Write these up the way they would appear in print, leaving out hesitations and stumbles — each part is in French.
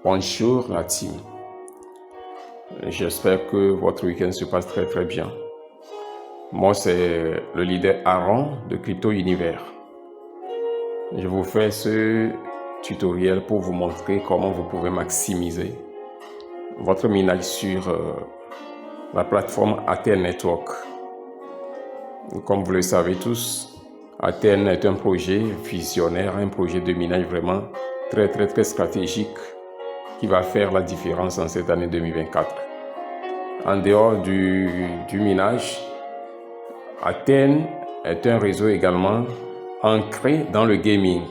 Bonjour la team, j'espère que votre week-end se passe très bien. Moi c'est le leader Aaron de Crypto Univers. Je vous fais ce tutoriel pour vous montrer comment vous pouvez maximiser votre minage sur la plateforme Aether Network. Comme vous le savez tous, Aether est un projet visionnaire, un projet de minage vraiment très stratégique qui va faire la différence en cette année 2024. En dehors du minage, Aether est un réseau également ancré dans le gaming,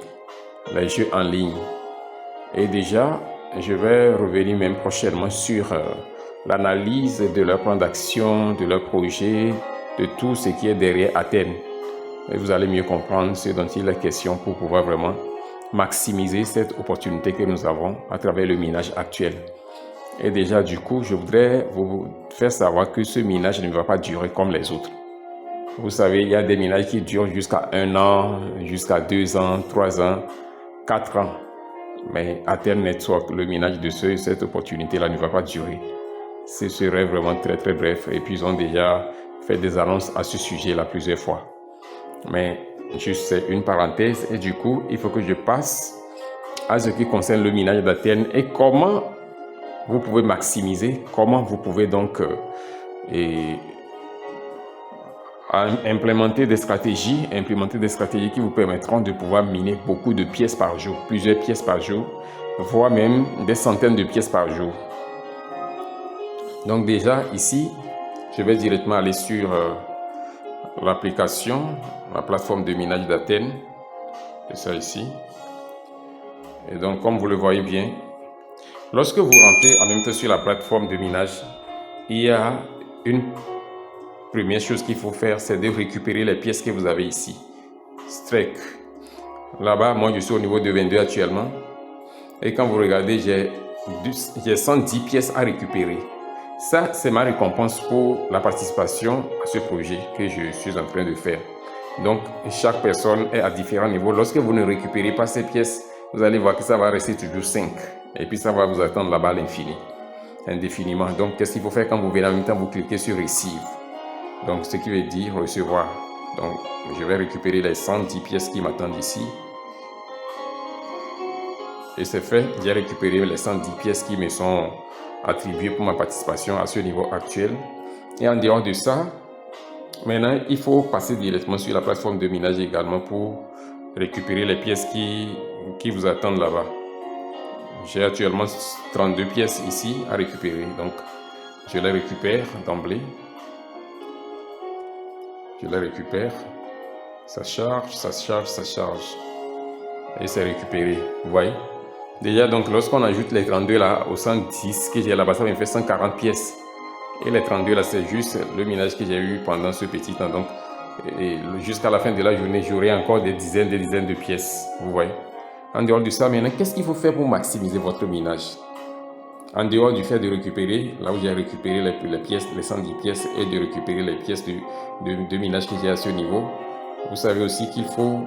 les jeux en ligne. Et déjà, je vais revenir même prochainement sur l'analyse de leur plan d'action, de leur projet, de tout ce qui est derrière Aether. Et vous allez mieux comprendre ce dont il est question pour pouvoir vraiment maximiser cette opportunité que nous avons à travers le minage actuel. Et déjà, du coup, je voudrais vous faire savoir que ce minage ne va pas durer comme les autres. Vous savez, il y a des minages qui durent jusqu'à 1 an, jusqu'à 2 ans, 3 ans, 4 ans. Mais Aether Network, le minage de cette opportunité-là ne va pas durer. Ce serait vraiment très bref. Et puis, ils ont déjà fait des annonces à ce sujet-là plusieurs fois. Mais juste c'est une parenthèse. Et du coup, il faut que je passe à ce qui concerne le minage d'Aether et comment vous pouvez maximiser, comment vous pouvez donc implémenter des stratégies qui vous permettront de pouvoir miner beaucoup de pièces par jour, plusieurs pièces par jour, voire même des centaines de pièces par jour. Donc déjà ici, je vais directement aller sur l'application, la plateforme de minage d'Aether. C'est ça ici. Et donc comme vous le voyez bien, lorsque vous rentrez en même temps sur la plateforme de minage, il y a une première chose qu'il faut faire, c'est de récupérer les pièces que vous avez ici. Strike. Là-bas, moi je suis au niveau de 22 actuellement. Et quand vous regardez, j'ai 110 pièces à récupérer. Ça, c'est ma récompense pour la participation à ce projet que je suis en train de faire. Donc, chaque personne est à différents niveaux. Lorsque vous ne récupérez pas ces pièces, vous allez voir que ça va rester toujours 5. Et puis, ça va vous attendre là-bas à l'infini, indéfiniment. Donc, qu'est-ce qu'il faut faire quand vous venez en même temps, vous cliquez sur Receive. Donc, ce qui veut dire recevoir. Donc, je vais récupérer les 110 pièces qui m'attendent ici. Et c'est fait, j'ai récupéré les 110 pièces qui me sont attribuées pour ma participation à ce niveau actuel. Et en dehors de ça, maintenant, il faut passer directement sur la plateforme de minage également pour récupérer les pièces qui vous attendent là-bas. J'ai actuellement 32 pièces ici à récupérer. Donc, je les récupère d'emblée. Je les récupère. Ça charge. Et c'est récupéré. Vous voyez? Déjà, donc, lorsqu'on ajoute les 32 là au 110 que j'ai là-bas, ça me fait 140 pièces. Et les 32 là, c'est juste le minage que j'ai eu pendant ce petit temps. Donc, jusqu'à la fin de la journée, j'aurai encore des dizaines de pièces. Vous voyez? En dehors de ça, maintenant, qu'est-ce qu'il faut faire pour maximiser votre minage? En dehors du fait de récupérer, là où j'ai récupéré les pièces, les 110 pièces, et de récupérer les pièces de minage que j'ai à ce niveau, vous savez aussi qu'il faut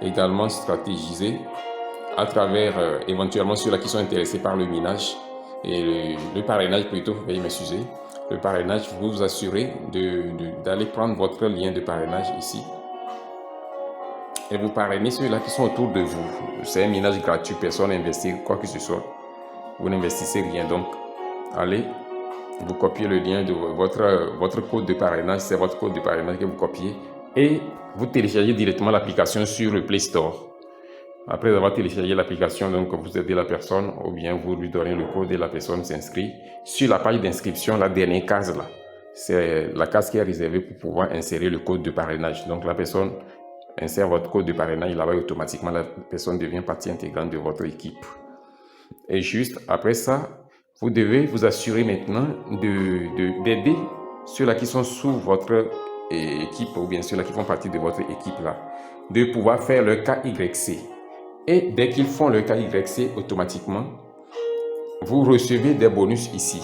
également stratégiser à travers éventuellement ceux-là qui sont intéressés par le minage et le parrainage plutôt, veuillez m'excuser. Le parrainage, vous vous assurez d'aller prendre votre lien de parrainage ici et vous parrainez ceux-là qui sont autour de vous. C'est un minage gratuit, personne n'investit quoi que ce soit. Vous n'investissez rien, donc allez, vous copiez le lien de votre code de parrainage, c'est votre code de parrainage que vous copiez et vous téléchargez directement l'application sur le Play Store. Après avoir téléchargé l'application, donc vous aidez la personne ou bien vous lui donnez le code et la personne s'inscrit. Sur la page d'inscription, la dernière case là, c'est la case qui est réservée pour pouvoir insérer le code de parrainage. Donc la personne insère votre code de parrainage là-bas et automatiquement la personne devient partie intégrante de votre équipe. Et juste après ça, vous devez vous assurer maintenant d'aider ceux-là qui sont sous votre équipe ou bien ceux-là qui font partie de votre équipe là, de pouvoir faire le KYC. Et dès qu'ils font le KYC, automatiquement, vous recevez des bonus ici,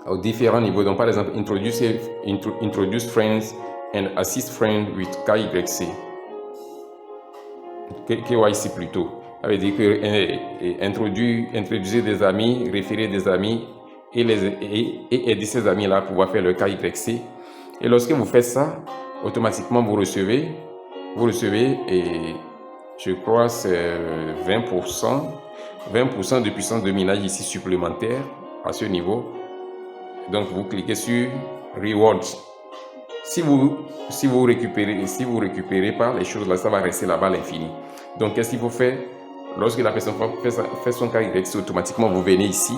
aux différents niveaux. Donc, par exemple, introduce friends and assist friends with KYC. KYC plutôt. Ça veut dire que introduisez des amis, référer des amis et aider ces amis-là à pouvoir faire le KYC. Et lorsque vous faites ça, automatiquement vous recevez et je crois c'est 20% de puissance de minage ici supplémentaire à ce niveau. Donc vous cliquez sur Rewards. Si vous récupérez pas les choses là, ça va rester là-bas à l'infini. Donc qu'est-ce qu'il faut faire? Lorsque la personne fait son KYC, automatiquement vous venez ici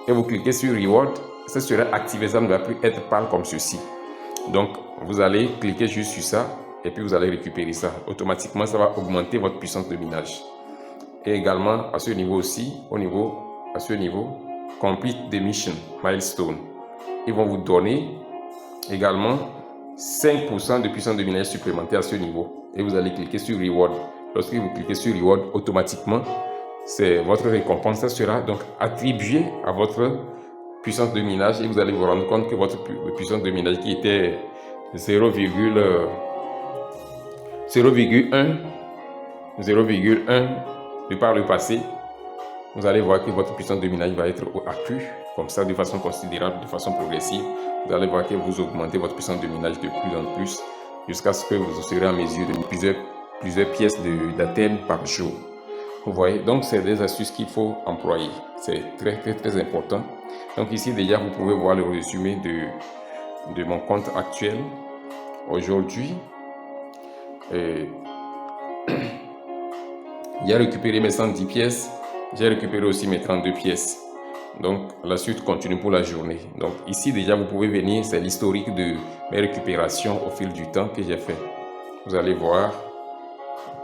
et vous cliquez sur Reward. Ça sera activé, ça ne va plus être pâle comme ceci. Donc vous allez cliquer juste sur ça et puis vous allez récupérer ça. Automatiquement ça va augmenter votre puissance de minage. Et également à ce niveau aussi, à ce niveau, Complete the Mission, Milestone. Ils vont vous donner également 5% de puissance de minage supplémentaire à ce niveau. Et vous allez cliquer sur Reward. Lorsque vous cliquez sur Reward, automatiquement, c'est votre récompense. Ça sera donc attribué à votre puissance de minage et vous allez vous rendre compte que votre puissance de minage qui était 0,1 de par le passé, vous allez voir que votre puissance de minage va être accrue comme ça de façon considérable, de façon progressive. Vous allez voir que vous augmentez votre puissance de minage de plus en plus jusqu'à ce que vous serez en mesure de plusieurs pièces d'Athènes par jour. Vous voyez, donc c'est des astuces qu'il faut employer. C'est très important. Donc ici déjà vous pouvez voir le résumé de mon compte actuel. Aujourd'hui, j'ai récupéré mes 110 pièces. J'ai récupéré aussi mes 32 pièces. Donc la suite continue pour la journée. Donc ici déjà vous pouvez venir, c'est l'historique de mes récupérations au fil du temps que j'ai fait. Vous allez voir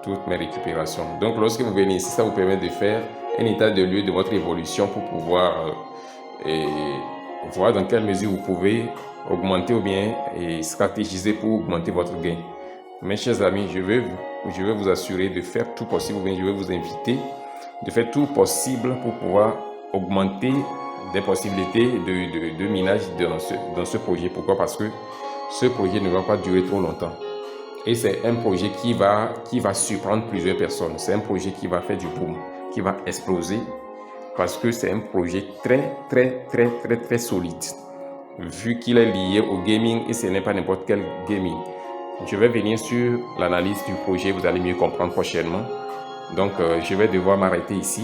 toutes mes récupérations. Donc lorsque vous venez ici, ça vous permet de faire un état de lieu de votre évolution pour pouvoir voir dans quelle mesure vous pouvez augmenter ou bien stratégiser pour augmenter votre gain. Mes chers amis, je vais vous assurer de faire tout possible, ou bien je vais vous inviter de faire tout possible pour pouvoir augmenter des possibilités de minage dans ce projet. Pourquoi? Parce que ce projet ne va pas durer trop longtemps. Et c'est un projet qui va surprendre plusieurs personnes. C'est un projet qui va faire du boom, qui va exploser. Parce que c'est un projet très solide. Vu qu'il est lié au gaming et ce n'est pas n'importe quel gaming. Je vais venir sur l'analyse du projet, vous allez mieux comprendre prochainement. Donc, je vais devoir m'arrêter ici.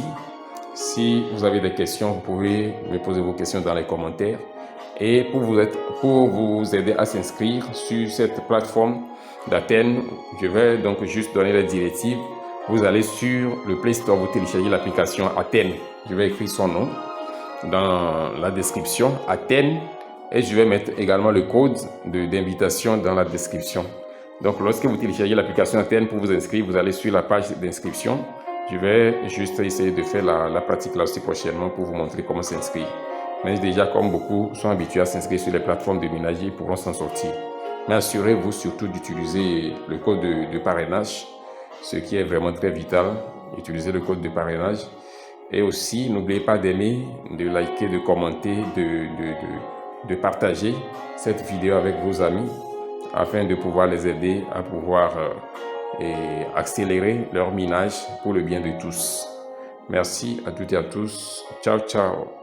Si vous avez des questions, vous pouvez me poser vos questions dans les commentaires. Et pour vous aider à s'inscrire sur cette plateforme d'Athènes, je vais donc juste donner les directives. Vous allez sur le Play Store, vous téléchargez l'application Athènes. Je vais écrire son nom dans la description, Athènes. Et je vais mettre également le code d'invitation dans la description. Donc, lorsque vous téléchargez l'application Athènes pour vous inscrire, vous allez sur la page d'inscription. Je vais juste essayer de faire la pratique là aussi prochainement pour vous montrer comment s'inscrire. Mais déjà, comme beaucoup sont habitués à s'inscrire sur les plateformes de minage, ils pourront s'en sortir. Mais assurez-vous surtout d'utiliser le code de parrainage, ce qui est vraiment très vital. Utilisez le code de parrainage. Et aussi, n'oubliez pas d'aimer, de liker, de commenter, de partager cette vidéo avec vos amis afin de pouvoir les aider à pouvoir accélérer leur minage pour le bien de tous. Merci à toutes et à tous. Ciao, ciao.